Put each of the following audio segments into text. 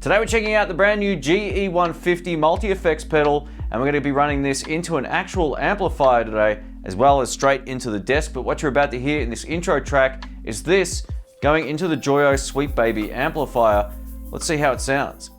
Today we're checking out the brand new GE150 Multi-Effects Pedal, and we're going to be running this into an actual amplifier today, as well as straight into the desk. But what you're about to hear in this intro track is this going into the Joyo Sweet Baby amplifier. Let's see how it sounds.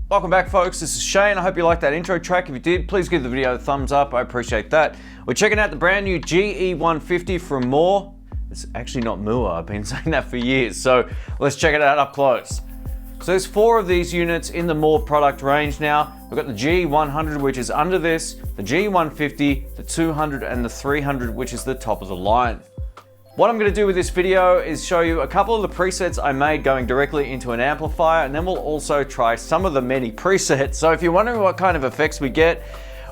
Welcome back, folks. This is Shane. I hope you liked that intro track. If you did, please give the video a thumbs up. I appreciate that. We're checking out the brand new GE150 from Mooer. It's actually not Mooer. I've been saying that for years. So let's check it out up close. So there's 4 of these units in the Mooer product range now. We've got the GE100, which is under this, the GE150, the 200, and the 300, which is the top of the line. What I'm going to do with this video is show you a couple of the presets I made going directly into an amplifier, and then we'll also try some of the many presets. So if you're wondering what kind of effects we get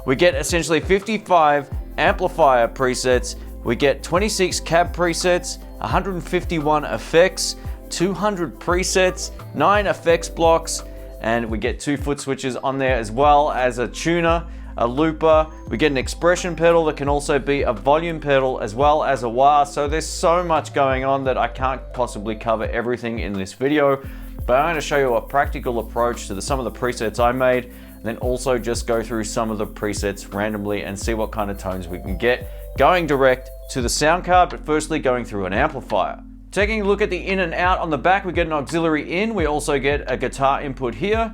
essentially 55 amplifier presets, we get 26 cab presets, 151 effects, 200 presets, 9 effects blocks, and we get 2 foot switches on there, as well as a tuner, a looper. We get an expression pedal that can also be a volume pedal, as well as a wah. So there's so much going on that I can't possibly cover everything in this video, but I'm going to show you a practical approach to some of the presets I made, and then also just go through some of the presets randomly and see what kind of tones we can get going direct to the sound card, but firstly going through an amplifier. Taking a look at the in and out on the back, we get an auxiliary in. We also get a guitar input here.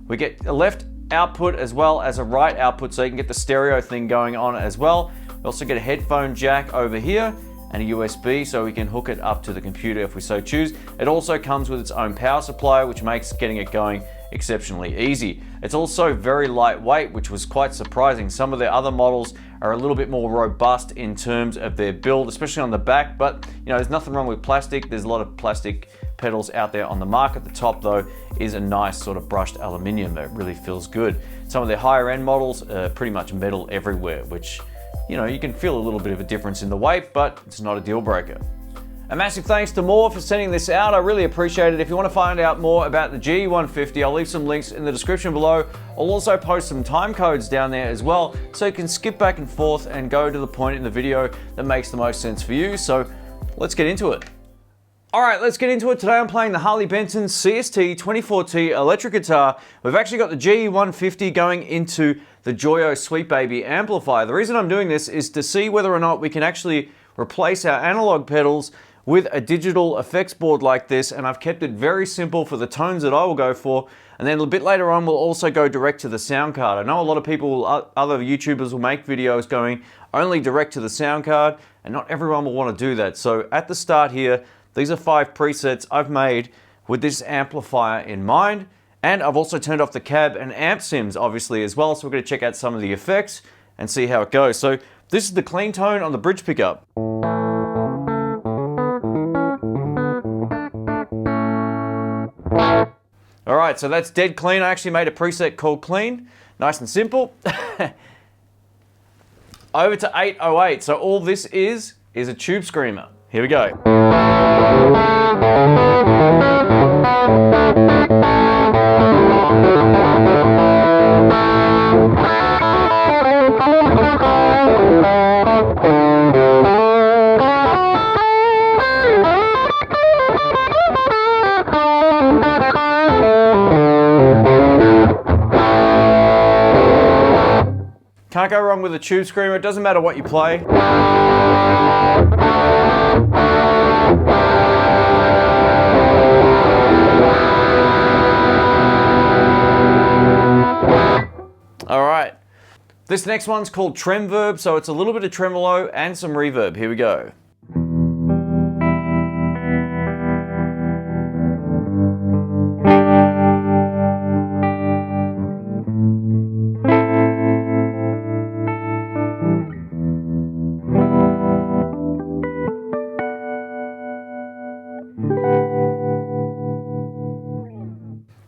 We get a left output as well as a right output, so you can get the stereo thing going on as well. We also get a headphone jack over here and a USB, so we can hook it up to the computer if we so choose. It also comes with its own power supply, which makes getting it going exceptionally easy. It's also very lightweight, which was quite surprising. Some of the other models are a little bit more robust in terms of their build, especially on the back, but you know, there's nothing wrong with plastic. There's a lot of plastic pedals out there on the market. The top though is a nice sort of brushed aluminium that really feels good. Some of their higher end models are pretty much metal everywhere, which, you know, you can feel a little bit of a difference in the weight, but it's not a deal breaker. A massive thanks to Mooer for sending this out. I really appreciate it. If you want to find out more about the GE150, I'll leave some links in the description below. I'll also post some time codes down there as well, so you can skip back and forth and go to the point in the video that makes the most sense for you. So let's get into it. All right, let's get into it. Today I'm playing the Harley Benson CST-24T electric guitar. We've actually got the GE150 going into the Joyo Sweet Baby amplifier. The reason I'm doing this is to see whether or not we can actually replace our analog pedals with a digital effects board like this, and I've kept it very simple for the tones that I will go for. And then a bit later on, we'll also go direct to the sound card. I know a lot of people, other YouTubers will make videos going only direct to the sound card, and not everyone will want to do that. So at the start here, these are 5 presets I've made with this amplifier in mind. And I've also turned off the cab and amp sims obviously as well. So we're going to check out some of the effects and see how it goes. So this is the clean tone on the bridge pickup. All right, so that's dead clean. I actually made a preset called clean, nice and simple. Over to 808. So all this is a tube screamer. Here we go. Can't go wrong with a tube screamer. It doesn't matter what you play. All right. This next one's called Tremverb, so it's a little bit of tremolo and some reverb. Here we go.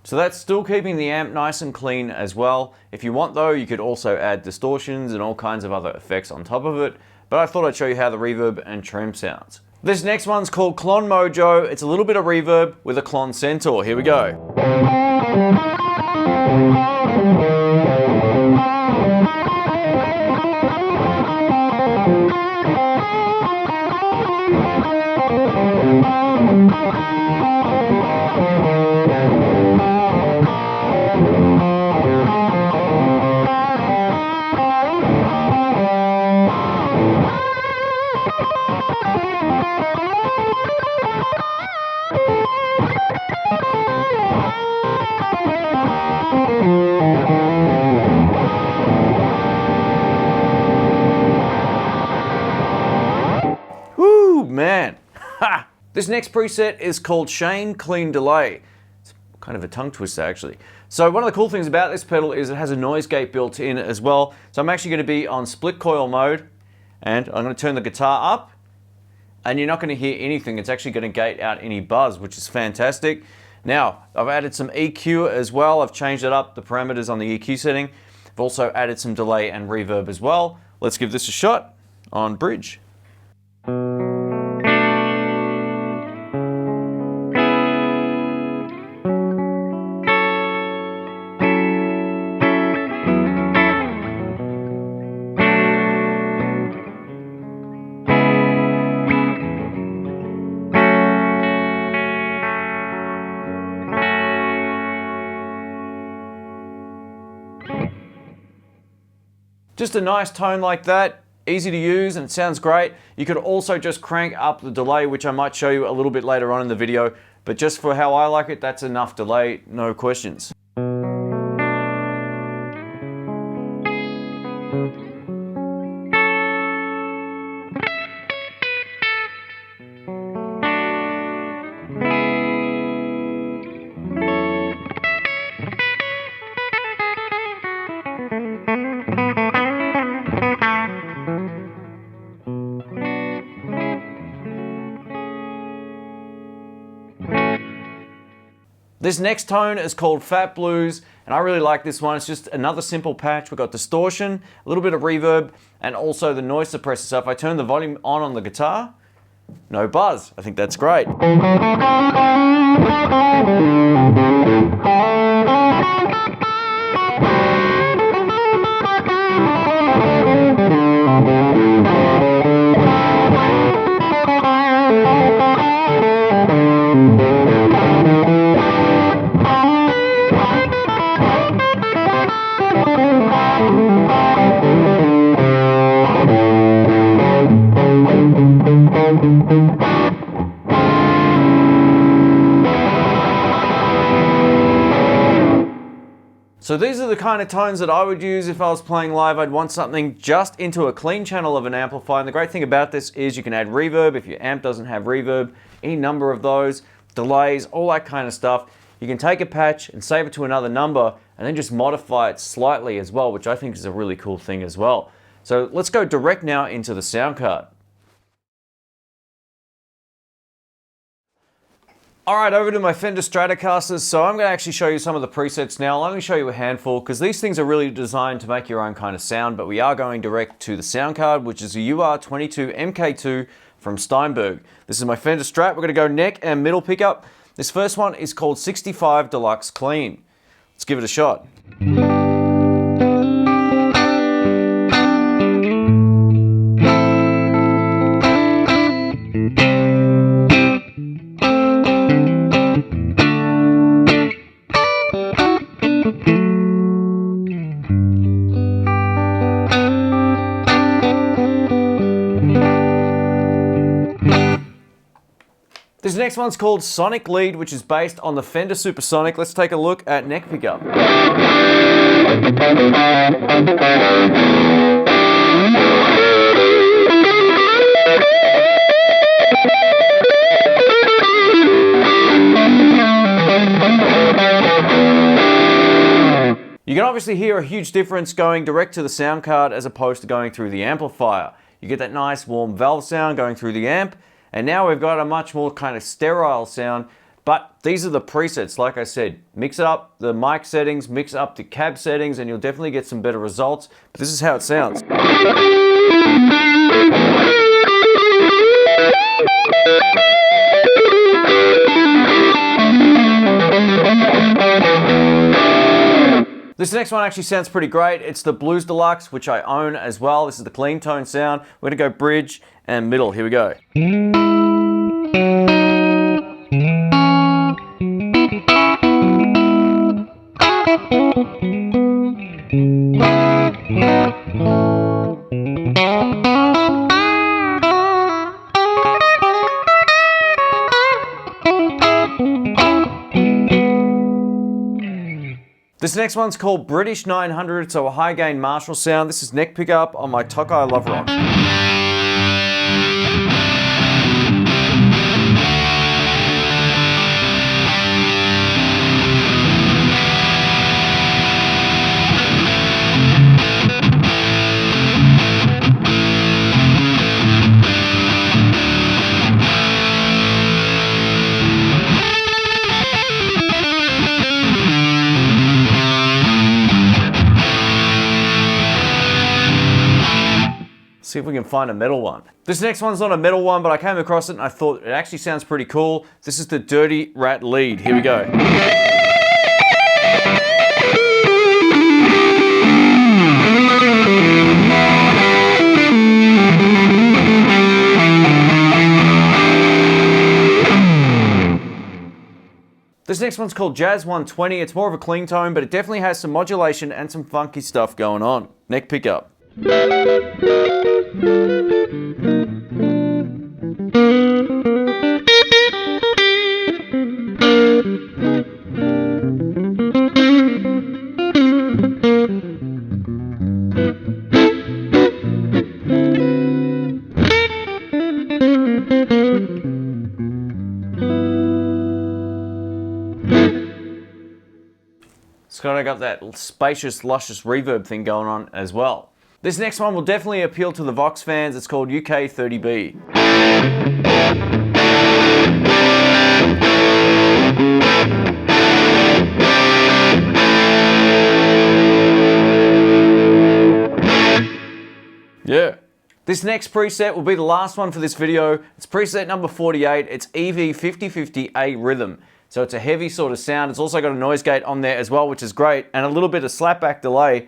So that's still keeping the amp nice and clean as well. If you want though, you could also add distortions and all kinds of other effects on top of it, but I thought I'd show you how the reverb and trem sounds. This next one's called Clon Mojo. It's a little bit of reverb with a Clon Centaur. Here we go. Woo, man. Ha! This next preset is called Shane Clean Delay. It's kind of a tongue twister actually. So one of the cool things about this pedal is it has a noise gate built in as well. So I'm actually going to be on split coil mode and I'm going to turn the guitar up and you're not going to hear anything. It's actually going to gate out any buzz, which is fantastic. Now, I've added some EQ as well. I've changed it up, the parameters on the EQ setting. I've also added some delay and reverb as well. Let's give this a shot on bridge. Just a nice tone like that, easy to use and it sounds great. You could also just crank up the delay, which I might show you a little bit later on in the video, but just for how I like it, that's enough delay, no questions. This next tone is called Fat Blues, and I really like this one. It's just another simple patch. We've got distortion, a little bit of reverb, and also the noise suppressor. So if I turn the volume on the guitar, no buzz. I think that's great. So these are the kind of tones that I would use if I was playing live. I'd want something just into a clean channel of an amplifier. And the great thing about this is you can add reverb if your amp doesn't have reverb, any number of those, delays, all that kind of stuff. You can take a patch and save it to another number and then just modify it slightly as well, which I think is a really cool thing as well. So let's go direct now into the sound card. Alright, over to my Fender Stratocasters. So I'm going to actually show you some of the presets now. I'll only show you a handful because these things are really designed to make your own kind of sound, but we are going direct to the sound card, which is a UR22 MK2 from Steinberg. This is my Fender Strat. We're going to go neck and middle pickup. This first one is called 65 Deluxe Clean. Let's give it a shot. This next one's called Sonic Lead, which is based on the Fender Supersonic. Let's take a look at neck pickup. You can obviously hear a huge difference going direct to the sound card as opposed to going through the amplifier. You get that nice warm valve sound going through the amp, and now we've got a much more kind of sterile sound, but these are the presets. Like I said, mix up the mic settings, mix up the cab settings, and you'll definitely get some better results. But this is how it sounds. This next one actually sounds pretty great. It's the Blues Deluxe, which I own as well. This is the clean tone sound. We're gonna go bridge and middle. Here we go. This next one's called British 900, so a high gain Marshall sound. This is neck pickup on my Tokai Love Rock. See if we can find a metal one. This next one's not a metal one, but I came across it and I thought it actually sounds pretty cool. This is the Dirty Rat Lead. Here we go. This next one's called Jazz 120. It's more of a clean tone, but it definitely has some modulation and some funky stuff going on. Neck pickup. It's kind of got that spacious, luscious reverb thing going on as well. This next one will definitely appeal to the Vox fans. It's called UK 30B. Yeah. This next preset will be the last one for this video. It's preset number 48. It's EV5050A Rhythm. So it's a heavy sort of sound. It's also got a noise gate on there as well, which is great, and a little bit of slapback delay,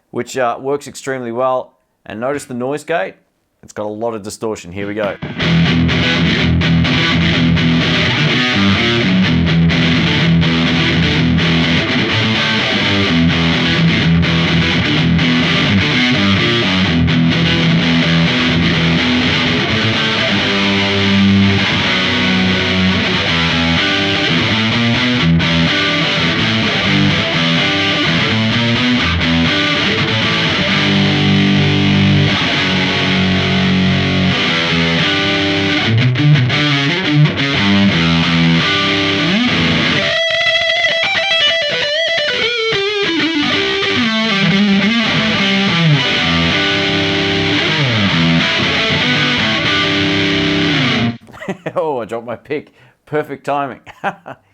which works extremely well. And notice the noise gate, it's got a lot of distortion. Here we go. Oh, I dropped my pick. Perfect timing.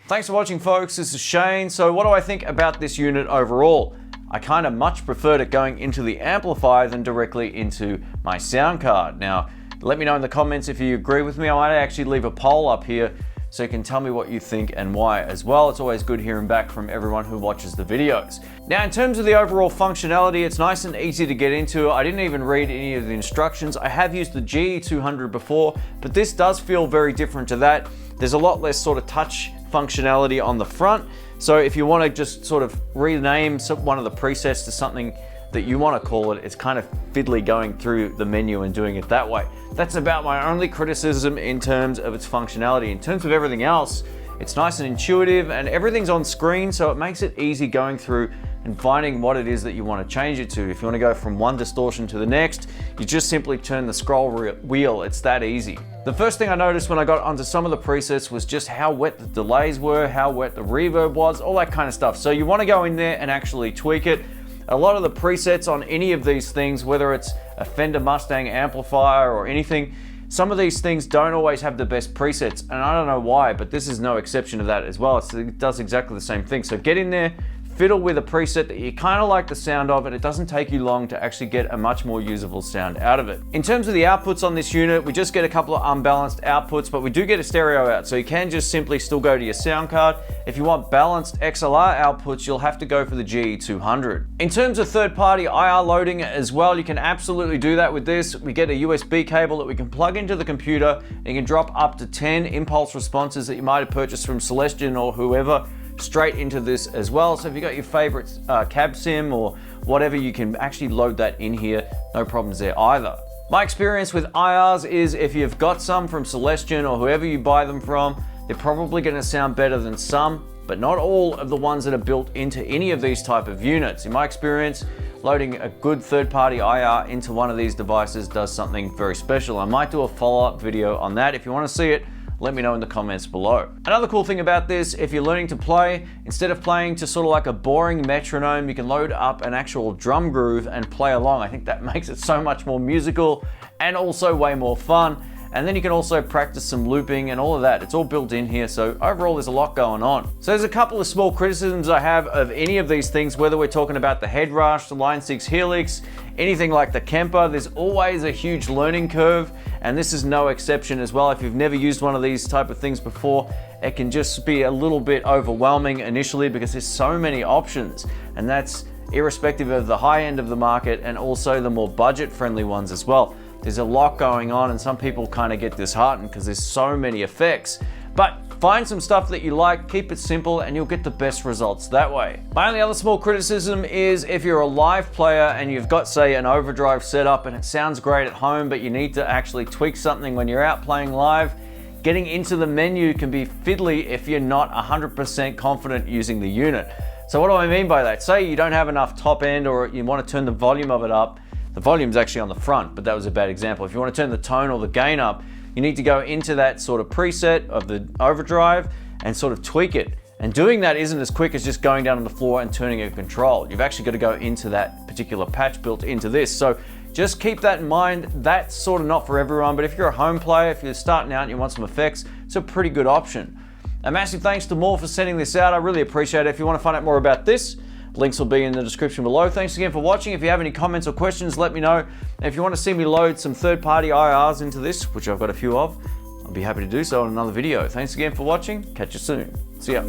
Thanks for watching, folks. This is Shane. So what do I think about this unit overall? I kind of much preferred it going into the amplifier than directly into my sound card. Now, let me know in the comments if you agree with me. I might actually leave a poll up here so you can tell me what you think and why as well. It's always good hearing back from everyone who watches the videos. Now, in terms of the overall functionality, it's nice and easy to get into. I didn't even read any of the instructions. I have used the GE200 before, but this does feel very different to that. There's a lot less sort of touch functionality on the front. So if you want to just sort of rename one of the presets to something that you want to call it, it's kind of fiddly going through the menu and doing it that way. That's about my only criticism in terms of its functionality. In terms of everything else, it's nice and intuitive and everything's on screen, so it makes it easy going through and finding what it is that you want to change it to. If you want to go from one distortion to the next, you just simply turn the scroll wheel. It's that easy. The first thing I noticed when I got onto some of the presets was just how wet the delays were, how wet the reverb was, all that kind of stuff. So you want to go in there and actually tweak it. A lot of the presets on any of these things, whether it's a Fender Mustang amplifier or anything, some of these things don't always have the best presets, and I don't know why, but this is no exception to that as well. It does exactly the same thing. So get in there, fiddle with a preset that you kind of like the sound of, and it doesn't take you long to actually get a much more usable sound out of it. In terms of the outputs on this unit, we just get a couple of unbalanced outputs, but we do get a stereo out, so you can just simply still go to your sound card. If you want balanced XLR outputs, you'll have to go for the GE200. In terms of third-party IR loading as well, you can absolutely do that with this. We get a USB cable that we can plug into the computer, and you can drop up to 10 impulse responses that you might have purchased from Celestion or whoever straight into this as well. So if you got your favorite cab sim or whatever, you can actually load that in here. No problems there either. My experience with IRs is if you've got some from Celestion or whoever you buy them from, they're probably going to sound better than some, but not all of the ones that are built into any of these type of units. In my experience, loading a good third-party IR into one of these devices does something very special. I might do a follow-up video on that. If you want to see it, let me know in the comments below. Another cool thing about this, if you're learning to play, instead of playing to sort of like a boring metronome, you can load up an actual drum groove and play along. I think that makes it so much more musical and also way more fun. And then you can also practice some looping and all of that. It's all built in here, so overall there's a lot going on. So there's a couple of small criticisms I have of any of these things, whether we're talking about the head rush, the Line 6 Helix, anything like the Kemper. There's always a huge learning curve, and this is no exception as well. If you've never used one of these type of things before, it can just be a little bit overwhelming initially because there's so many options, and that's irrespective of the high end of the market and also the more budget-friendly ones as well. There's a lot going on, and some people kind of get disheartened because there's so many effects. But find some stuff that you like, keep it simple, and you'll get the best results that way. My only other small criticism is if you're a live player and you've got, say, an overdrive setup and it sounds great at home, but you need to actually tweak something when you're out playing live, getting into the menu can be fiddly if you're not 100% confident using the unit. So what do I mean by that? Say you don't have enough top end or you want to turn the volume of it up. The volume's actually on the front, but that was a bad example. If you want to turn the tone or the gain up, you need to go into that sort of preset of the overdrive and sort of tweak it. And doing that isn't as quick as just going down on the floor and turning a control. You've actually got to go into that particular patch built into this. So just keep that in mind. That's sort of not for everyone, but if you're a home player, if you're starting out and you want some effects, it's a pretty good option. A massive thanks to Mooer for sending this out. I really appreciate it. If you want to find out more about this, links will be in the description below. Thanks again for watching. If you have any comments or questions, let me know. And if you want to see me load some third-party IRs into this, which I've got a few of, I'll be happy to do so in another video. Thanks again for watching. Catch you soon. See ya.